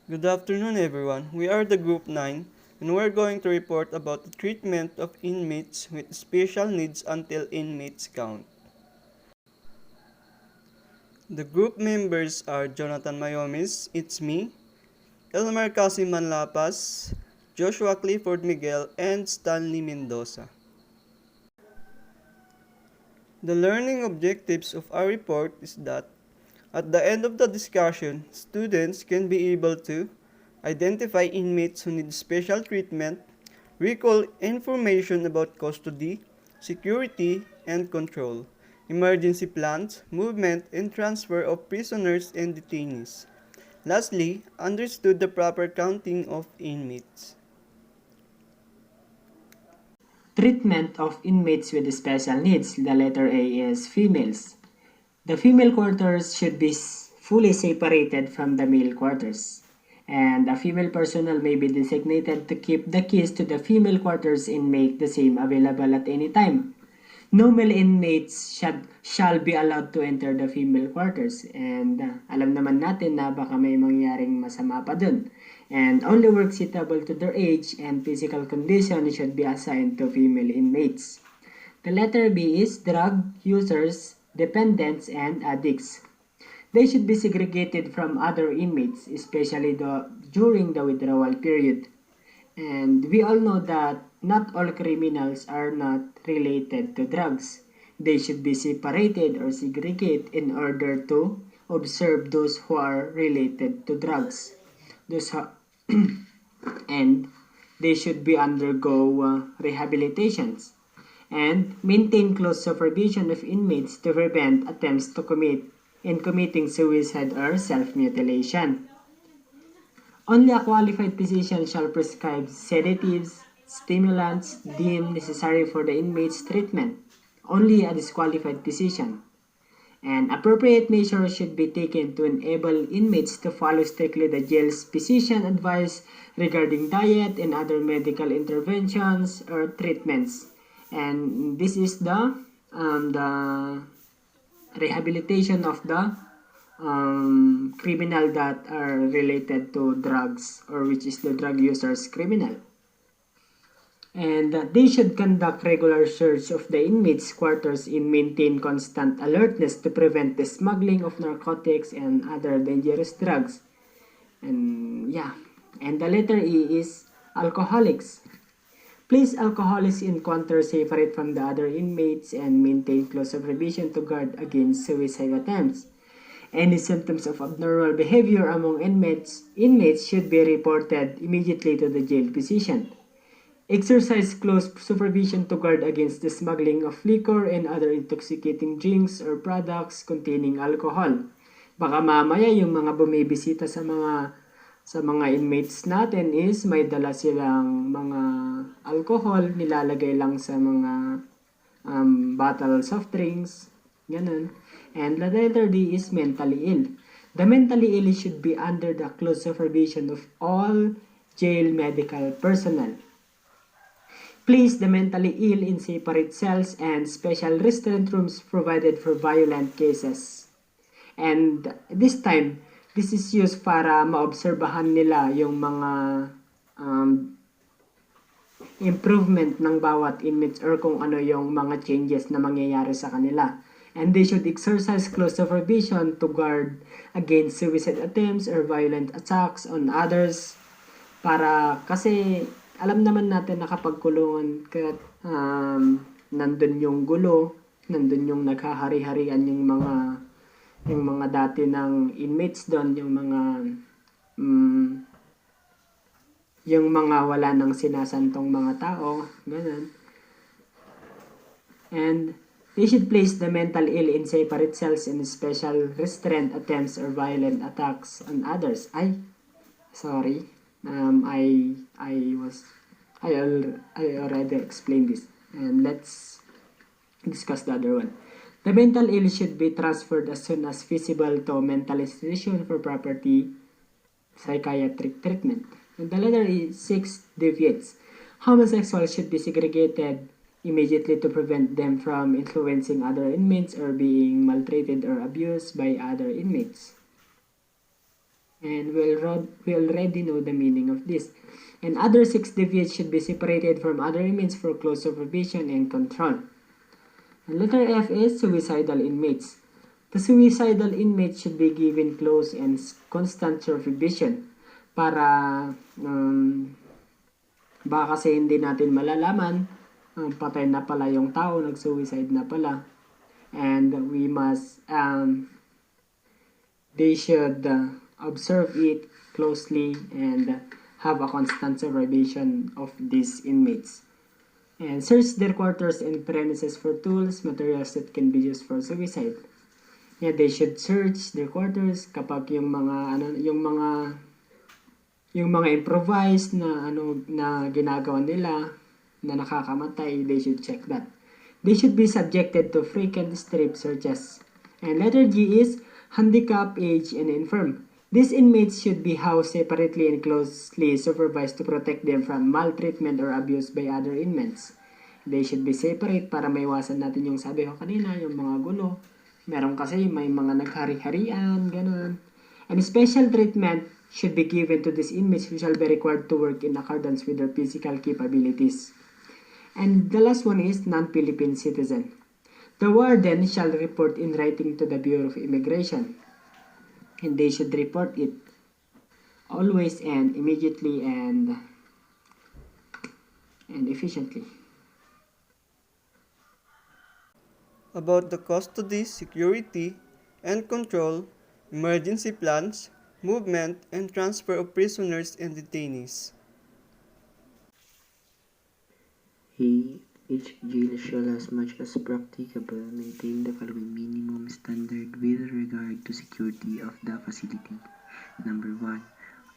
Good afternoon, everyone. We are the Group 9, and we're going to report about the treatment of inmates with special needs until inmates count. The group members are Jonathan Mayomis, it's me, Elmer Casim Manlapas, Joshua Clifford Miguel, and Stanley Mendoza. The learning objectives of our report is that at the end of the discussion, students can be able to identify inmates who need special treatment, recall information about custody, security, and control, emergency plans, movement, and transfer of prisoners and detainees. Lastly, understood the proper counting of inmates. Treatment of inmates with special needs. The letter A is females. The female quarters should be fully separated from the male quarters. And a female personnel may be designated to keep the keys to the female quarters and make the same available at any time. No male inmates shall be allowed to enter the female quarters. And alam naman natin na baka may mangyaring masama pa dun. And only work suitable to their age and physical condition should be assigned to female inmates. The letter B is drug users, dependents, and addicts. They should be segregated from other inmates, especially during the withdrawal period. And we all know that not all criminals are not related to drugs. They should be separated or segregated in order to observe those who are related to drugs. Those and they should be undergo rehabilitations and maintain close supervision of inmates to prevent attempts to committing suicide or self-mutilation. Only a qualified physician shall prescribe sedatives, stimulants deemed necessary for the inmate's treatment. Only a disqualified physician. And appropriate measures should be taken to enable inmates to follow strictly the jail's physician advice regarding diet and other medical interventions or treatments. And this is the rehabilitation of the criminal that are related to drugs, or which is the drug users criminal. And they should conduct regular search of the inmates' quarters and maintain constant alertness to prevent the smuggling of narcotics and other dangerous drugs. And and the letter E is alcoholics. Place alcoholics in quarters separate from the other inmates and maintain close supervision to guard against suicide attempts. Any symptoms of abnormal behavior among inmates should be reported immediately to the jail physician. Exercise close supervision to guard against the smuggling of liquor and other intoxicating drinks or products containing alcohol. Baka mamaya yung mga bumibisita sa mga inmates natin is may dala silang mga alcohol, nilalagay lang sa mga bottle soft drinks, ganun. And the letter D is mentally ill. The mentally ill should be under the close supervision of all jail medical personnel. Place the mentally ill in separate cells and special restraint rooms provided for violent cases. And this time, this is used para maobserbahan nila yung mga improvement ng bawat inmates or kung ano yung mga changes na mangyayari sa kanila. And they should exercise close supervision to guard against suicide attempts or violent attacks on others. Kasi alam naman natin na kapag kulungan nandun yung gulo, nandun yung naghahari-harian yung mga dati ng inmates doon, yung mga wala nang sinasantong mga tao, ganun. And they should place the mental ill in separate cells in special restraint attempts or violent attacks on others. I already explained this, and let's discuss the other one. The mental ill should be transferred as soon as feasible to mental institution for property psychiatric treatment. And the letter is 6 deviates. Homosexuals should be segregated immediately to prevent them from influencing other inmates or being maltreated or abused by other inmates. And we already know the meaning of this. And other 6 deviates should be separated from other inmates for close supervision and control. And letter F is suicidal inmates. The suicidal inmates should be given close and constant supervision para baka kasi hindi natin malalaman patay na pala yung tao, nag-suicide na pala. And we must, they should observe it closely and have a constant supervision of these inmates. And search their quarters and premises for tools, materials that can be used for suicide. Yeah, they should search their quarters kapag yung mga improvised na ginagawa nila na nakakamatay, they should check that. They should be subjected to frequent strip searches. And letter G is handicap, age, and infirm. These inmates should be housed separately and closely supervised to protect them from maltreatment or abuse by other inmates. They should be separate para maiwasan natin yung sabi ko kanina, yung mga gulo. Meron kasi may mga naghari-harian, ganun. And special treatment should be given to these inmates who shall be required to work in accordance with their physical capabilities. And the last one is non-Philippine citizen. The warden shall report in writing to the Bureau of Immigration. And they should report it always and immediately and efficiently. About the custody, security, and control, emergency plans, movement, and transfer of prisoners and detainees. Each jail shall, as much as practicable, maintain the following minimum standard with regard to security of the facility. Number 1.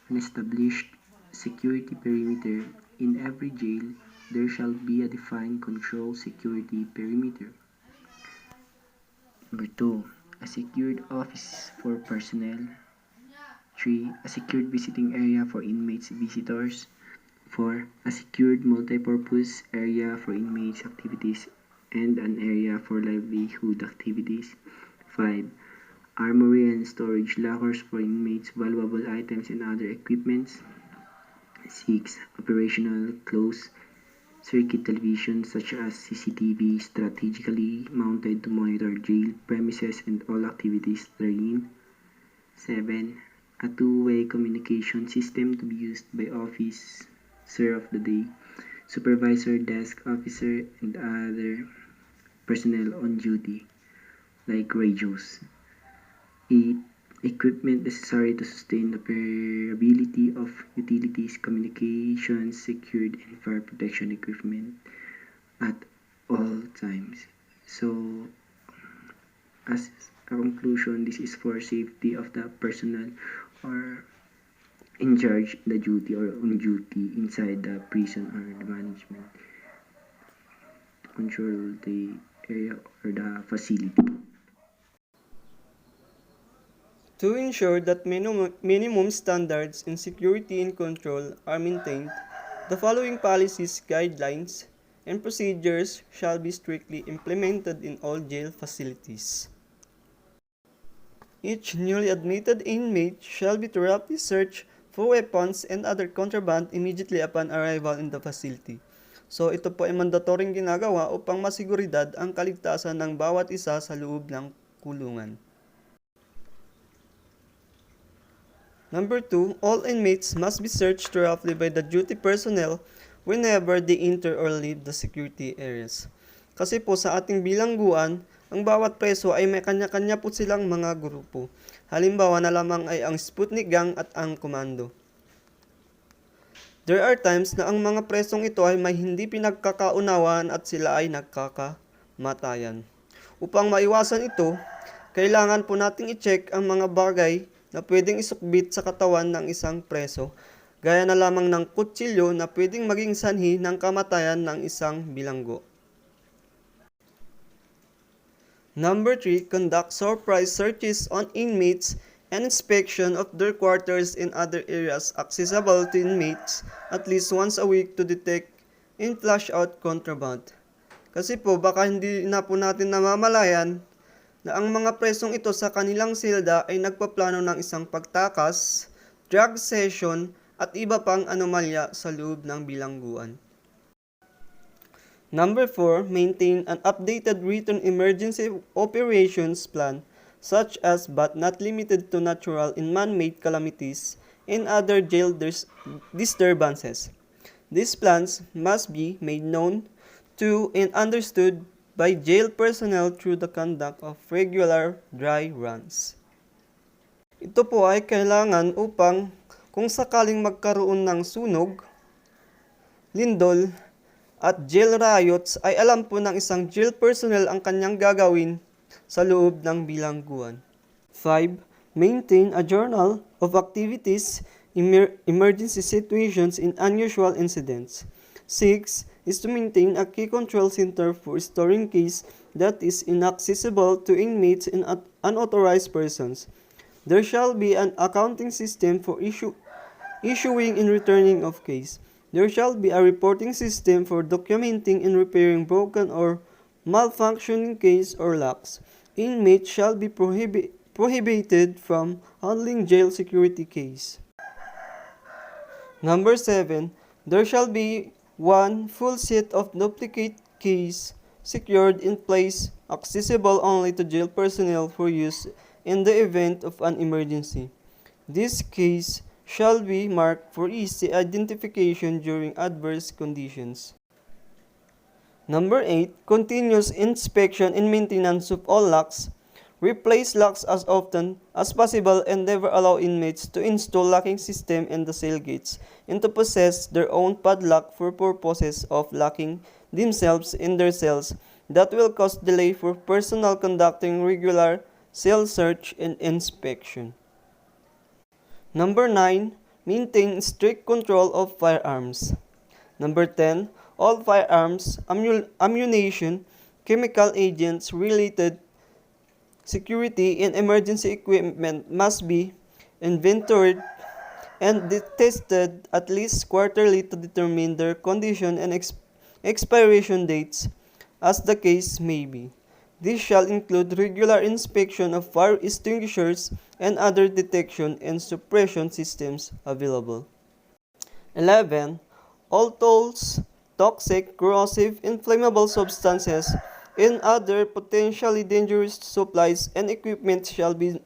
An established security perimeter. In every jail, there shall be a defined control security perimeter. Number 2. A secured office for personnel. 3. A secured visiting area for inmates visitors. 4. A secured multipurpose area for inmates activities and an area for livelihood activities. 5. Armory and storage lockers for inmates' valuable items and other equipments. 6. Operational closed-circuit television such as CCTV strategically mounted to monitor jail premises and all activities therein. 7. A two-way communication system to be used by officer of the day, supervisor, desk officer, and other personnel on duty, like radios. 8. Equipment necessary to sustain the operability of utilities, communications, secured, and fire protection equipment at all times. So, as a conclusion, this is for safety of the personnel or in charge the duty or on duty inside the prison or the management to control the area or the facility. To ensure that minimum standards in security and control are maintained, the following policies, guidelines, and procedures shall be strictly implemented in all jail facilities. Each newly admitted inmate shall be thoroughly searched for weapons and other contraband immediately upon arrival in the facility. So ito po ay mandatoryong ginagawa upang masiguridad ang kaligtasan ng bawat isa sa loob ng kulungan. Number 2, all inmates must be searched thoroughly by the duty personnel whenever they enter or leave the security areas. Kasi po sa ating bilangguan, ang bawat preso ay may kanya-kanya po silang mga grupo. Halimbawa na lamang ay ang Sputnik Gang at ang Komando. There are times na ang mga presong ito ay may hindi pinagkakaunawaan at sila ay nagkakamatayan. Upang maiwasan ito, kailangan po nating i-check ang mga bagay na pwedeng isukbit sa katawan ng isang preso, gaya na lamang ng kutsilyo na pwedeng maging sanhi ng kamatayan ng isang bilanggo. Number 3, conduct surprise searches on inmates and inspection of their quarters and other areas accessible to inmates at least once a week to detect and flush out contraband. Kasi po baka hindi na po natin namamalayan na ang mga presong ito sa kanilang silda ay nagpaplano ng isang pagtakas drug session, at iba pang anomalya sa loob ng bilangguan. Number 4, maintain an updated written emergency operations plan such as but not limited to natural and man-made calamities and other jail disturbances. These plans must be made known to and understood by jail personnel through the conduct of regular dry runs. Ito po ay kailangan upang kung sakaling magkaroon ng sunog, lindol, at jail riots ay alam po ng isang jail personnel ang kanyang gagawin sa loob ng bilangguan. 5. Maintain a journal of activities, emergency situations, and unusual incidents. 6. Is to maintain a key control center for storing case that is inaccessible to inmates and unauthorized persons. There shall be an accounting system for issuing and returning of case. There shall be a reporting system for documenting and repairing broken or malfunctioning case or locks. Inmates shall be prohibited from handling jail security case. Number 7. There shall be one full set of duplicate keys secured in place, accessible only to jail personnel for use in the event of an emergency. This case shall be marked for easy identification during adverse conditions. Number 8. Continuous inspection and maintenance of all locks. Replace locks as often as possible and never allow inmates to install locking system in the cell gates and to possess their own padlock for purposes of locking themselves in their cells that will cause delay for personnel conducting regular cell search and inspection. Number 9. Maintain strict control of firearms. Number 10. All firearms, ammunition, chemical agents, related security and emergency equipment must be inventoried and tested at least quarterly to determine their condition and expiration dates, as the case may be. This shall include regular inspection of fire extinguishers and other detection and suppression systems available. 11. All tools, toxic, corrosive, inflammable substances, and other potentially dangerous supplies and equipment shall be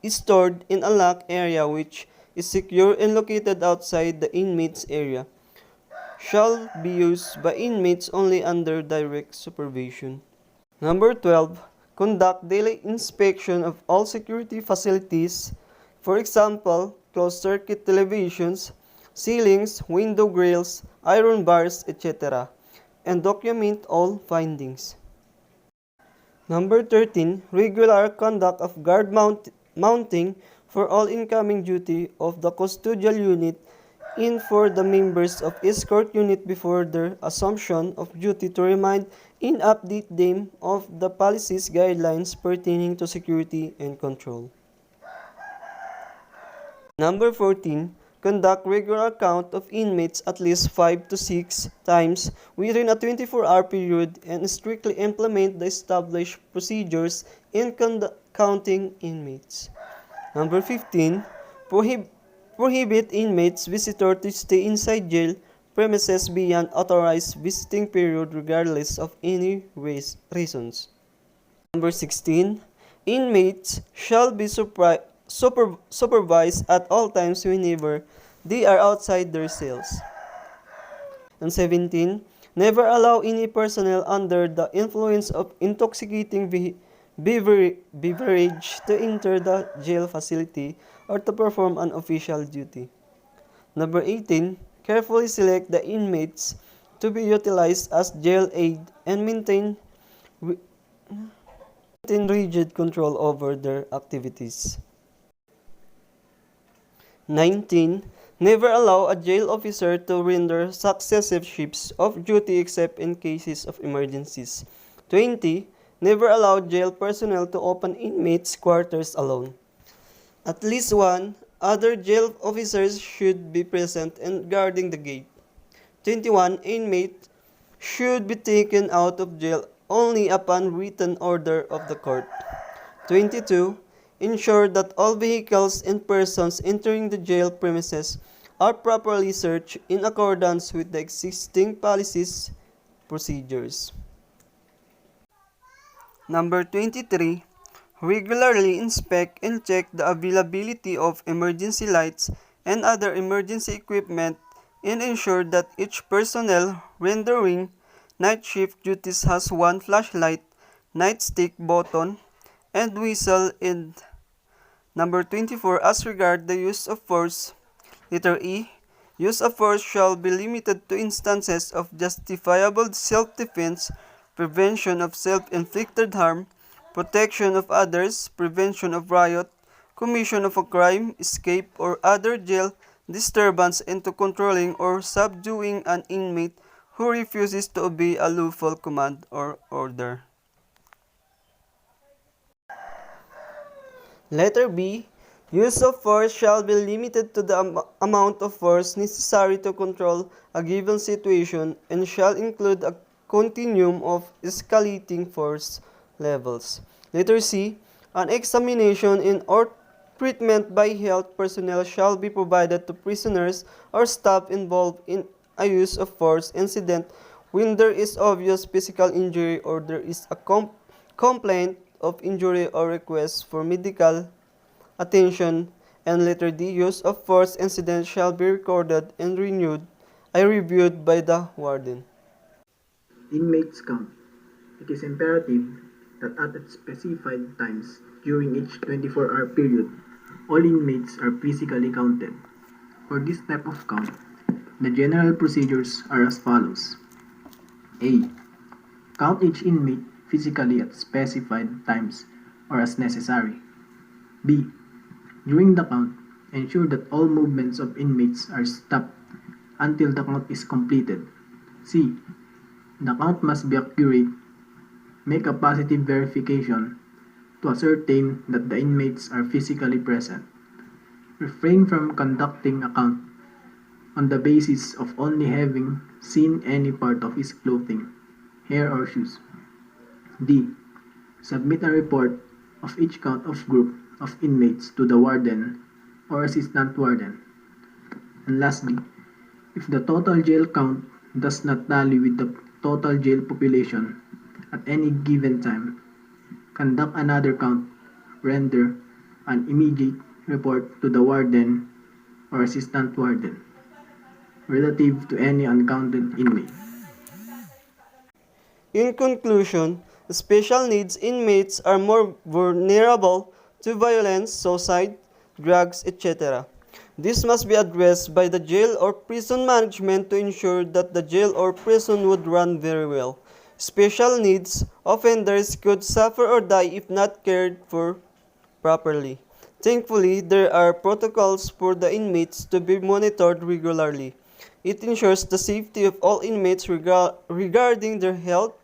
stored in a locked area which is secure and located outside the inmates area. Shall be used by inmates only under direct supervision. Number 12. Conduct daily inspection of all security facilities, for example, closed-circuit televisions, ceilings, window grills, iron bars, etc., and document all findings. Number 13. Regular conduct of guard mounting for all incoming duty of the custodial unit and for the members of escort unit before their assumption of duty to remind and update them of the policies guidelines pertaining to security and control. Number 14. Conduct regular count of inmates at least 5 to 6 times within a 24-hour period and strictly implement the established procedures in counting inmates. Number 15. Prohibit inmates visitor to stay inside jail premises beyond authorized visiting period regardless of any reasons. Number 16. Inmates shall be supervised at all times whenever they are outside their cells. And 17. Never allow any personnel under the influence of intoxicating beverage to enter the jail facility or to perform an official duty. Number 18. Carefully select the inmates to be utilized as jail aid and maintain rigid control over their activities. 19. Never allow a jail officer to render successive shifts of duty except in cases of emergencies. 20. Never allow jail personnel to open inmates' quarters alone. At least one other jail officers should be present and guarding the gate. 21. Inmate should be taken out of jail only upon written order of the court. 22. ensure that all vehicles and persons entering the jail premises are properly searched in accordance with the existing policies procedures. Number 23. Regularly inspect and check the availability of emergency lights and other emergency equipment and ensure that each personnel rendering night shift duties has one flashlight, nightstick button, and whistle. And number 24. As regard the use of force, letter E. Use of force shall be limited to instances of justifiable self-defense, prevention of self-inflicted harm, protection of others, prevention of riot, commission of a crime, escape, or other jail disturbance, and to controlling or subduing an inmate who refuses to obey a lawful command or order. Letter B. Use of force shall be limited to the amount of force necessary to control a given situation and shall include a continuum of escalating force levels. Letter C. An examination or treatment by health personnel shall be provided to prisoners or staff involved in a use of force incident when there is obvious physical injury or there is a complaint of injury or request for medical attention. And letter D. Use of force incident shall be recorded and reviewed by the warden. Inmates count. It is imperative that at specified times during each 24-hour period, all inmates are physically counted. For this type of count, the general procedures are as follows. A. Count each inmate physically at specified times or as necessary. B. During the count, ensure that all movements of inmates are stopped until the count is completed. C. The count must be accurate. Make a positive verification to ascertain that the inmates are physically present. Refrain from conducting a count on the basis of only having seen any part of his clothing, hair, or shoes. D. Submit a report of each count of group of inmates to the warden or assistant warden. And lastly, if the total jail count does not tally with the total jail population at any given time, conduct another count, render an immediate report to the warden or assistant warden relative to any uncounted inmate. In conclusion, special needs inmates are more vulnerable to violence, suicide, drugs, etc. This must be addressed by the jail or prison management to ensure that the jail or prison would run very well. Special needs offenders could suffer or die if not cared for properly. Thankfully, there are protocols for the inmates to be monitored regularly. It ensures the safety of all inmates regarding their health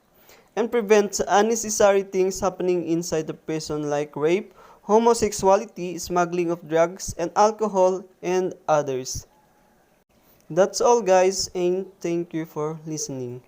and prevents unnecessary things happening inside the prison like rape, homosexuality, smuggling of drugs and alcohol, and others. That's all guys, and thank you for listening.